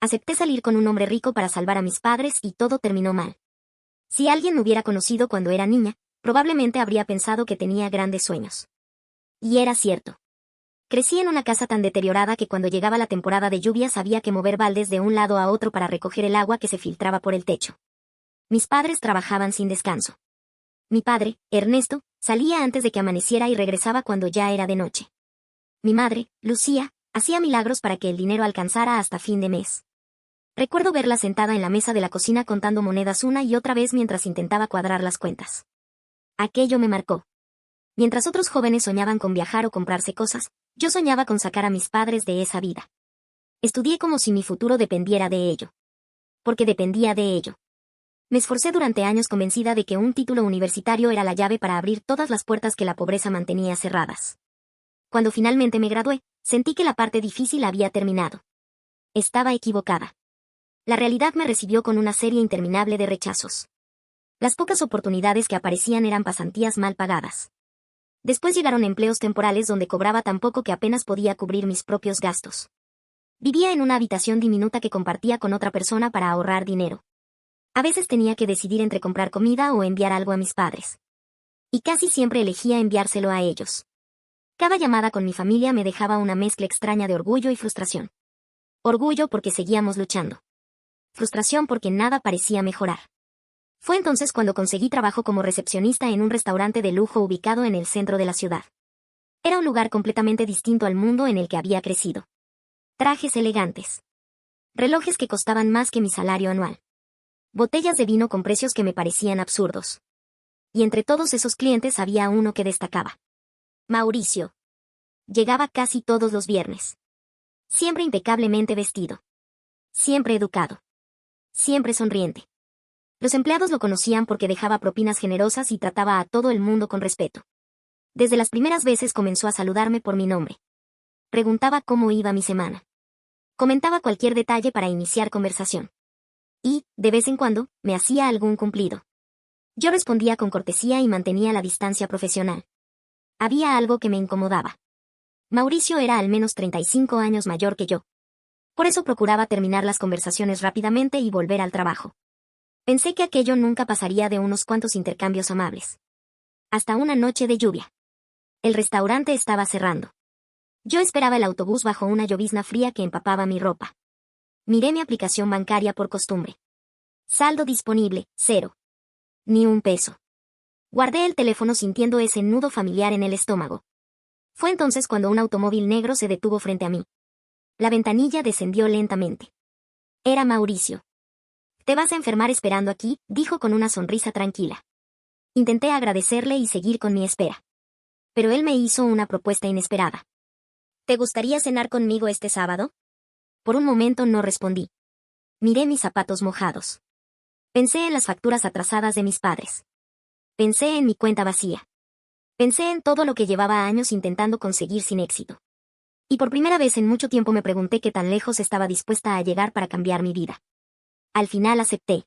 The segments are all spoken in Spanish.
Acepté salir con un hombre rico para salvar a mis padres y todo terminó mal. Si alguien me hubiera conocido cuando era niña, probablemente habría pensado que tenía grandes sueños. Y era cierto. Crecí en una casa tan deteriorada que cuando llegaba la temporada de lluvias había que mover baldes de un lado a otro para recoger el agua que se filtraba por el techo. Mis padres trabajaban sin descanso. Mi padre, Ernesto, salía antes de que amaneciera y regresaba cuando ya era de noche. Mi madre, Lucía, hacía milagros para que el dinero alcanzara hasta fin de mes. Recuerdo verla sentada en la mesa de la cocina contando monedas una y otra vez mientras intentaba cuadrar las cuentas. Aquello me marcó. Mientras otros jóvenes soñaban con viajar o comprarse cosas, yo soñaba con sacar a mis padres de esa vida. Estudié como si mi futuro dependiera de ello. Porque dependía de ello. Me esforcé durante años convencida de que un título universitario era la llave para abrir todas las puertas que la pobreza mantenía cerradas. Cuando finalmente me gradué, sentí que la parte difícil había terminado. Estaba equivocada. La realidad me recibió con una serie interminable de rechazos. Las pocas oportunidades que aparecían eran pasantías mal pagadas. Después llegaron empleos temporales donde cobraba tan poco que apenas podía cubrir mis propios gastos. Vivía en una habitación diminuta que compartía con otra persona para ahorrar dinero. A veces tenía que decidir entre comprar comida o enviar algo a mis padres. Y casi siempre elegía enviárselo a ellos. Cada llamada con mi familia me dejaba una mezcla extraña de orgullo y frustración. Orgullo porque seguíamos luchando. Frustración porque nada parecía mejorar. Fue entonces cuando conseguí trabajo como recepcionista en un restaurante de lujo ubicado en el centro de la ciudad. Era un lugar completamente distinto al mundo en el que había crecido. Trajes elegantes. Relojes que costaban más que mi salario anual. Botellas de vino con precios que me parecían absurdos. Y entre todos esos clientes había uno que destacaba. Mauricio. Llegaba casi todos los viernes. Siempre impecablemente vestido. Siempre educado. Siempre sonriente. Los empleados lo conocían porque dejaba propinas generosas y trataba a todo el mundo con respeto. Desde las primeras veces comenzó a saludarme por mi nombre. Preguntaba cómo iba mi semana. Comentaba cualquier detalle para iniciar conversación. Y, de vez en cuando, me hacía algún cumplido. Yo respondía con cortesía y mantenía la distancia profesional. Había algo que me incomodaba. Mauricio era al menos 35 años mayor que yo. Por eso procuraba terminar las conversaciones rápidamente y volver al trabajo. Pensé que aquello nunca pasaría de unos cuantos intercambios amables. Hasta una noche de lluvia. El restaurante estaba cerrando. Yo esperaba el autobús bajo una llovizna fría que empapaba mi ropa. Miré mi aplicación bancaria por costumbre. Saldo disponible, 0. Ni un peso. Guardé el teléfono sintiendo ese nudo familiar en el estómago. Fue entonces cuando un automóvil negro se detuvo frente a mí. La ventanilla descendió lentamente. Era Mauricio. «Te vas a enfermar esperando aquí», dijo con una sonrisa tranquila. Intenté agradecerle y seguir con mi espera. Pero él me hizo una propuesta inesperada. «¿Te gustaría cenar conmigo este sábado?» Por un momento no respondí. Miré mis zapatos mojados. Pensé en las facturas atrasadas de mis padres. Pensé en mi cuenta vacía. Pensé en todo lo que llevaba años intentando conseguir sin éxito. Y por primera vez en mucho tiempo me pregunté qué tan lejos estaba dispuesta a llegar para cambiar mi vida. Al final acepté.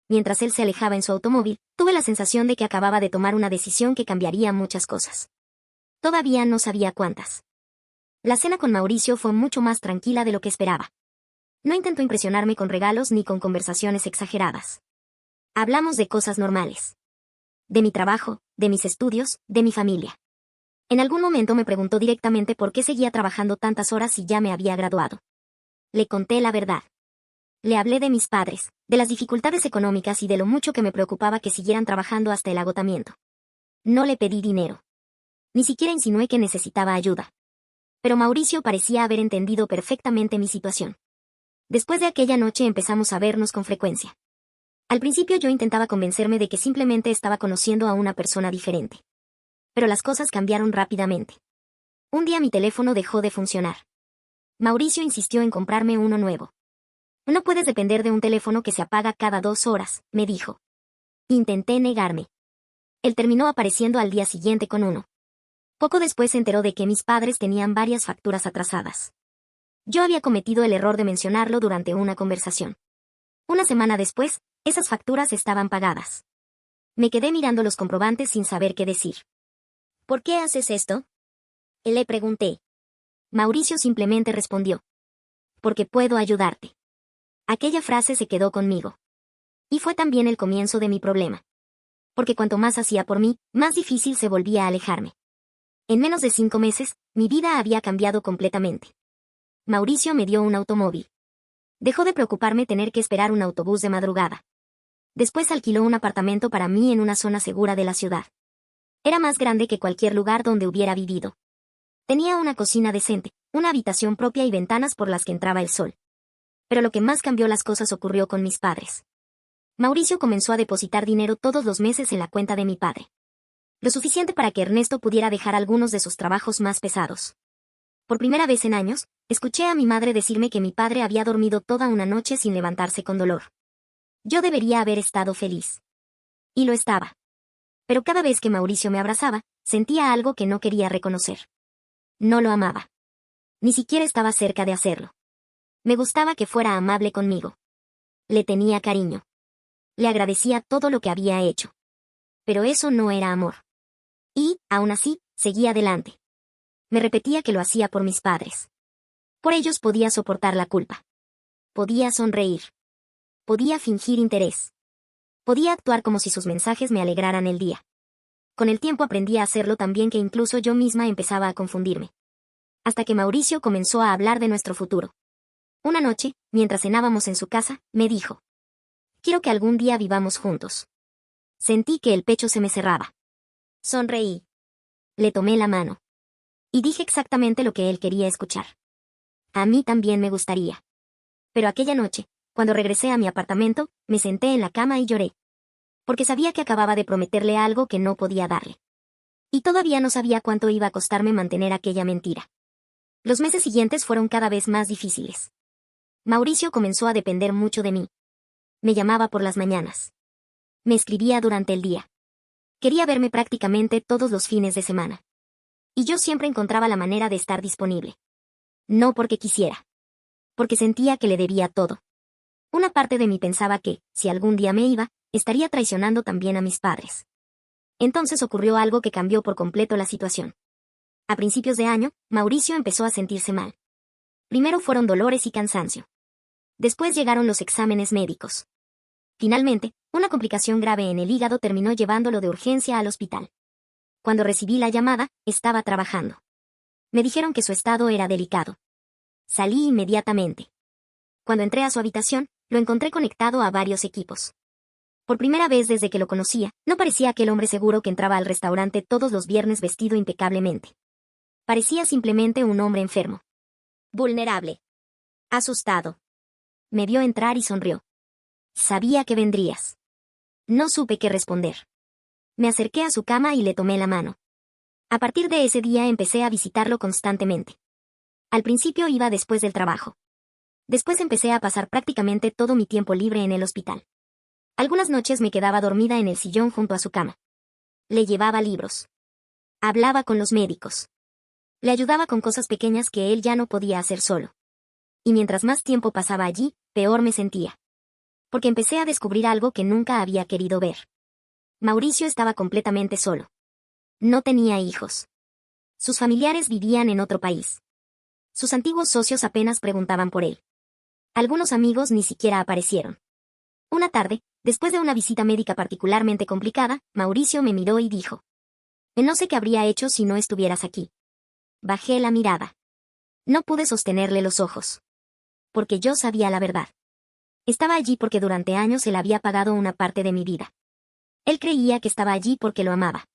Mientras él se alejaba en su automóvil, tuve la sensación de que acababa de tomar una decisión que cambiaría muchas cosas. Todavía no sabía cuántas. La cena con Mauricio fue mucho más tranquila de lo que esperaba. No intentó impresionarme con regalos ni con conversaciones exageradas. Hablamos de cosas normales. De mi trabajo, de mis estudios, de mi familia. En algún momento me preguntó directamente por qué seguía trabajando tantas horas si ya me había graduado. Le conté la verdad. Le hablé de mis padres, de las dificultades económicas y de lo mucho que me preocupaba que siguieran trabajando hasta el agotamiento. No le pedí dinero. Ni siquiera insinué que necesitaba ayuda. Pero Mauricio parecía haber entendido perfectamente mi situación. Después de aquella noche empezamos a vernos con frecuencia. Al principio yo intentaba convencerme de que simplemente estaba conociendo a una persona diferente. Pero las cosas cambiaron rápidamente. Un día mi teléfono dejó de funcionar. Mauricio insistió en comprarme uno nuevo. «No puedes depender de un teléfono que se apaga cada 2 horas», me dijo. Intenté negarme. Él terminó apareciendo al día siguiente con uno. Poco después se enteró de que mis padres tenían varias facturas atrasadas. Yo había cometido el error de mencionarlo durante una conversación. Una semana después, esas facturas estaban pagadas. Me quedé mirando los comprobantes sin saber qué decir. «¿Por qué haces esto?», le pregunté. Mauricio simplemente respondió. «Porque puedo ayudarte». Aquella frase se quedó conmigo. Y fue también el comienzo de mi problema. Porque cuanto más hacía por mí, más difícil se volvía a alejarme. En menos de 5 meses, mi vida había cambiado completamente. Mauricio me dio un automóvil. Dejó de preocuparme tener que esperar un autobús de madrugada. Después alquiló un apartamento para mí en una zona segura de la ciudad. Era más grande que cualquier lugar donde hubiera vivido. Tenía una cocina decente, una habitación propia y ventanas por las que entraba el sol. Pero lo que más cambió las cosas ocurrió con mis padres. Mauricio comenzó a depositar dinero todos los meses en la cuenta de mi padre. Lo suficiente para que Ernesto pudiera dejar algunos de sus trabajos más pesados. Por primera vez en años, escuché a mi madre decirme que mi padre había dormido toda una noche sin levantarse con dolor. Yo debería haber estado feliz. Y lo estaba. Pero cada vez que Mauricio me abrazaba, sentía algo que no quería reconocer. No lo amaba. Ni siquiera estaba cerca de hacerlo. Me gustaba que fuera amable conmigo. Le tenía cariño. Le agradecía todo lo que había hecho. Pero eso no era amor. Y, aún así, seguía adelante. Me repetía que lo hacía por mis padres. Por ellos podía soportar la culpa. Podía sonreír. Podía fingir interés. Podía actuar como si sus mensajes me alegraran el día. Con el tiempo aprendí a hacerlo tan bien que incluso yo misma empezaba a confundirme. Hasta que Mauricio comenzó a hablar de nuestro futuro. Una noche, mientras cenábamos en su casa, me dijo: «Quiero que algún día vivamos juntos». Sentí que el pecho se me cerraba. Sonreí. Le tomé la mano. Y dije exactamente lo que él quería escuchar. A mí también me gustaría. Pero aquella noche, cuando regresé a mi apartamento, me senté en la cama y lloré. Porque sabía que acababa de prometerle algo que no podía darle. Y todavía no sabía cuánto iba a costarme mantener aquella mentira. Los meses siguientes fueron cada vez más difíciles. Mauricio comenzó a depender mucho de mí. Me llamaba por las mañanas. Me escribía durante el día. Quería verme prácticamente todos los fines de semana. Y yo siempre encontraba la manera de estar disponible. No porque quisiera. Porque sentía que le debía todo. Una parte de mí pensaba que, si algún día me iba, estaría traicionando también a mis padres. Entonces ocurrió algo que cambió por completo la situación. A principios de año, Mauricio empezó a sentirse mal. Primero fueron dolores y cansancio. Después llegaron los exámenes médicos. Finalmente, una complicación grave en el hígado terminó llevándolo de urgencia al hospital. Cuando recibí la llamada, estaba trabajando. Me dijeron que su estado era delicado. Salí inmediatamente. Cuando entré a su habitación, lo encontré conectado a varios equipos. Por primera vez desde que lo conocía, no parecía aquel hombre seguro que entraba al restaurante todos los viernes vestido impecablemente. Parecía simplemente un hombre enfermo. Vulnerable. Asustado. Me vio entrar y sonrió. Sabía que vendrías. No supe qué responder. Me acerqué a su cama y le tomé la mano. A partir de ese día empecé a visitarlo constantemente. Al principio iba después del trabajo. Después empecé a pasar prácticamente todo mi tiempo libre en el hospital. Algunas noches me quedaba dormida en el sillón junto a su cama. Le llevaba libros. Hablaba con los médicos. Le ayudaba con cosas pequeñas que él ya no podía hacer solo. Y mientras más tiempo pasaba allí, peor me sentía. Porque empecé a descubrir algo que nunca había querido ver. Mauricio estaba completamente solo. No tenía hijos. Sus familiares vivían en otro país. Sus antiguos socios apenas preguntaban por él. Algunos amigos ni siquiera aparecieron. Una tarde, después de una visita médica particularmente complicada, Mauricio me miró y dijo: «No sé qué habría hecho si no estuvieras aquí». Bajé la mirada. No pude sostenerle los ojos. Porque yo sabía la verdad. Estaba allí porque durante años él había pagado una parte de mi vida. Él creía que estaba allí porque lo amaba.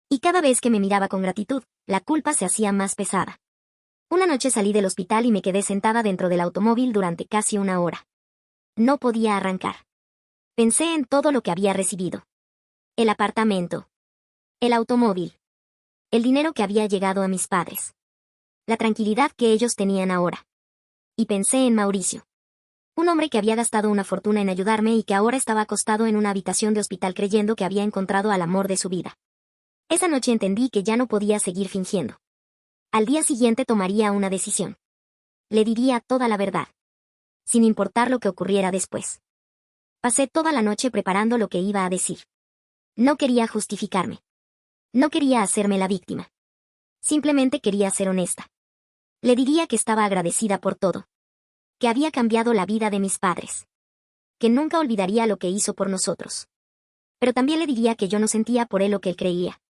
Y cada vez que me miraba con gratitud, la culpa se hacía más pesada. Una noche salí del hospital y me quedé sentada dentro del automóvil durante casi una hora. No podía arrancar. Pensé en todo lo que había recibido. El apartamento. El automóvil. El dinero que había llegado a mis padres. La tranquilidad que ellos tenían ahora. Y pensé en Mauricio. Un hombre que había gastado una fortuna en ayudarme y que ahora estaba acostado en una habitación de hospital creyendo que había encontrado al amor de su vida. Esa noche entendí que ya no podía seguir fingiendo. Al día siguiente tomaría una decisión. Le diría toda la verdad. Sin importar lo que ocurriera después. Pasé toda la noche preparando lo que iba a decir. No quería justificarme. No quería hacerme la víctima. Simplemente quería ser honesta. Le diría que estaba agradecida por todo. que había cambiado la vida de mis padres. Que nunca olvidaría lo que hizo por nosotros. Pero también le diría que yo no sentía por él lo que él creía.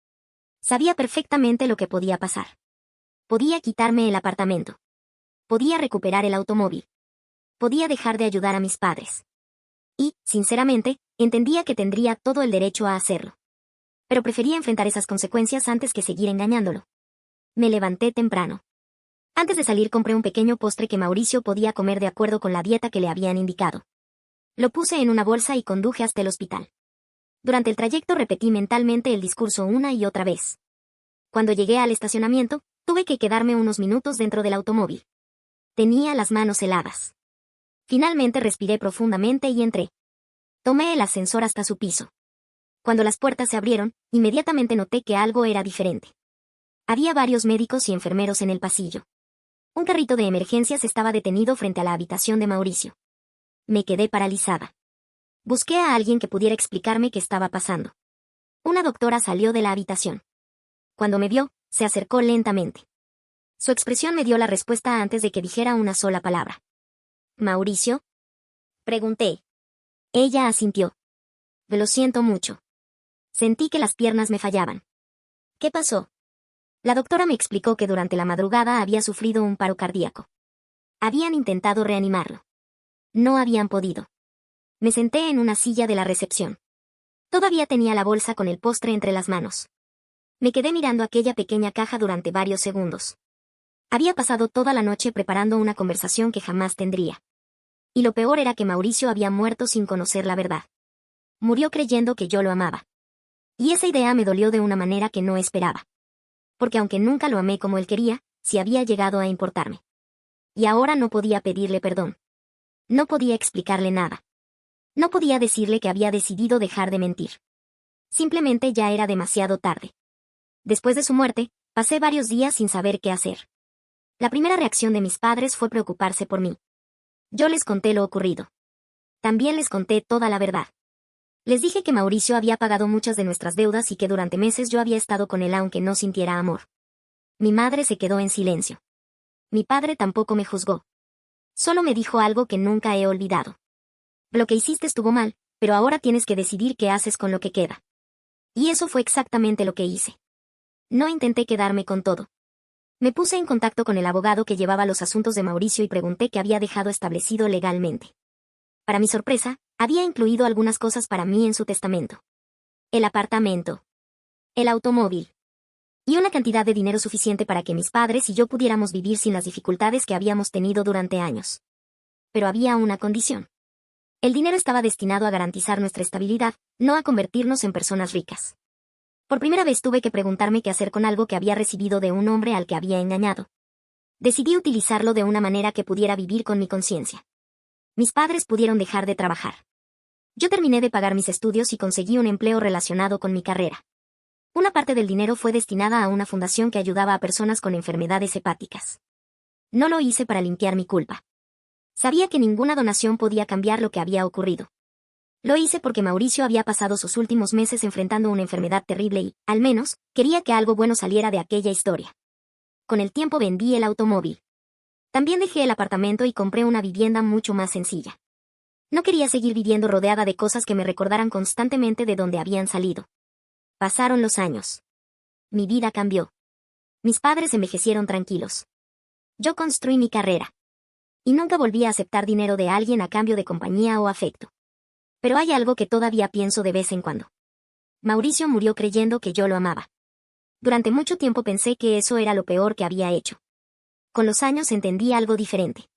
Sabía perfectamente lo que podía pasar. Podía quitarme el apartamento. Podía recuperar el automóvil. Podía dejar de ayudar a mis padres. Y, sinceramente, entendía que tendría todo el derecho a hacerlo. Pero prefería enfrentar esas consecuencias antes que seguir engañándolo. Me levanté temprano. Antes de salir compré un pequeño postre que Mauricio podía comer de acuerdo con la dieta que le habían indicado. Lo puse en una bolsa y conduje hasta el hospital. Durante el trayecto repetí mentalmente el discurso una y otra vez. Cuando llegué al estacionamiento, tuve que quedarme unos minutos dentro del automóvil. Tenía las manos heladas. Finalmente respiré profundamente y entré. Tomé el ascensor hasta su piso. Cuando las puertas se abrieron, inmediatamente noté que algo era diferente. Había varios médicos y enfermeros en el pasillo. Un carrito de emergencias estaba detenido frente a la habitación de Mauricio. Me quedé paralizada. Busqué a alguien que pudiera explicarme qué estaba pasando. Una doctora salió de la habitación. Cuando me vio, se acercó lentamente. Su expresión me dio la respuesta antes de que dijera una sola palabra. ¿Mauricio? Pregunté. Ella asintió. Lo siento mucho. Sentí que las piernas me fallaban. ¿Qué pasó? La doctora me explicó que durante la madrugada había sufrido un paro cardíaco. Habían intentado reanimarlo. No habían podido. Me senté en una silla de la recepción. Todavía tenía la bolsa con el postre entre las manos. Me quedé mirando aquella pequeña caja durante varios segundos. Había pasado toda la noche preparando una conversación que jamás tendría. Y lo peor era que Mauricio había muerto sin conocer la verdad. Murió creyendo que yo lo amaba. Y esa idea me dolió de una manera que no esperaba. Porque aunque nunca lo amé como él quería, sí había llegado a importarme. Y ahora no podía pedirle perdón. No podía explicarle nada. No podía decirle que había decidido dejar de mentir. Simplemente ya era demasiado tarde. Después de su muerte, pasé varios días sin saber qué hacer. La primera reacción de mis padres fue preocuparse por mí. Yo les conté lo ocurrido. También les conté toda la verdad. Les dije que Mauricio había pagado muchas de nuestras deudas y que durante meses yo había estado con él aunque no sintiera amor. Mi madre se quedó en silencio. Mi padre tampoco me juzgó. Solo me dijo algo que nunca he olvidado. Lo que hiciste estuvo mal, pero ahora tienes que decidir qué haces con lo que queda. Y eso fue exactamente lo que hice. No intenté quedarme con todo. Me puse en contacto con el abogado que llevaba los asuntos de Mauricio y pregunté qué había dejado establecido legalmente. Para mi sorpresa, había incluido algunas cosas para mí en su testamento. El apartamento. El automóvil. Y una cantidad de dinero suficiente para que mis padres y yo pudiéramos vivir sin las dificultades que habíamos tenido durante años. Pero había una condición. El dinero estaba destinado a garantizar nuestra estabilidad, no a convertirnos en personas ricas. Por primera vez tuve que preguntarme qué hacer con algo que había recibido de un hombre al que había engañado. Decidí utilizarlo de una manera que pudiera vivir con mi conciencia. Mis padres pudieron dejar de trabajar. Yo terminé de pagar mis estudios y conseguí un empleo relacionado con mi carrera. Una parte del dinero fue destinada a una fundación que ayudaba a personas con enfermedades hepáticas. No lo hice para limpiar mi culpa. Sabía que ninguna donación podía cambiar lo que había ocurrido. Lo hice porque Mauricio había pasado sus últimos meses enfrentando una enfermedad terrible y, al menos, quería que algo bueno saliera de aquella historia. Con el tiempo vendí el automóvil. También dejé el apartamento y compré una vivienda mucho más sencilla. No quería seguir viviendo rodeada de cosas que me recordaran constantemente de dónde habían salido. Pasaron los años. Mi vida cambió. Mis padres envejecieron tranquilos. Yo construí mi carrera. Y nunca volví a aceptar dinero de alguien a cambio de compañía o afecto. Pero hay algo que todavía pienso de vez en cuando. Mauricio murió creyendo que yo lo amaba. Durante mucho tiempo pensé que eso era lo peor que había hecho. Con los años entendí algo diferente.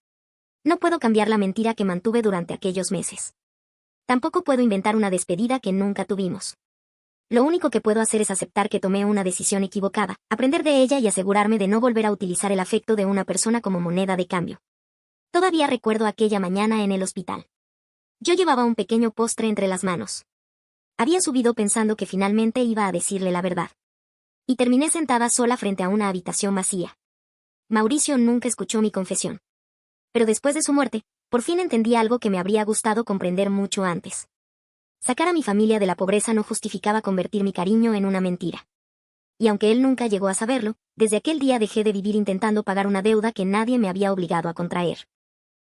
No puedo cambiar la mentira que mantuve durante aquellos meses. Tampoco puedo inventar una despedida que nunca tuvimos. Lo único que puedo hacer es aceptar que tomé una decisión equivocada, aprender de ella y asegurarme de no volver a utilizar el afecto de una persona como moneda de cambio. Todavía recuerdo aquella mañana en el hospital. Yo llevaba un pequeño postre entre las manos. Había subido pensando que finalmente iba a decirle la verdad. Y terminé sentada sola frente a una habitación vacía. Mauricio nunca escuchó mi confesión. Pero después de su muerte, por fin entendí algo que me habría gustado comprender mucho antes. Sacar a mi familia de la pobreza no justificaba convertir mi cariño en una mentira. Y aunque él nunca llegó a saberlo, desde aquel día dejé de vivir intentando pagar una deuda que nadie me había obligado a contraer.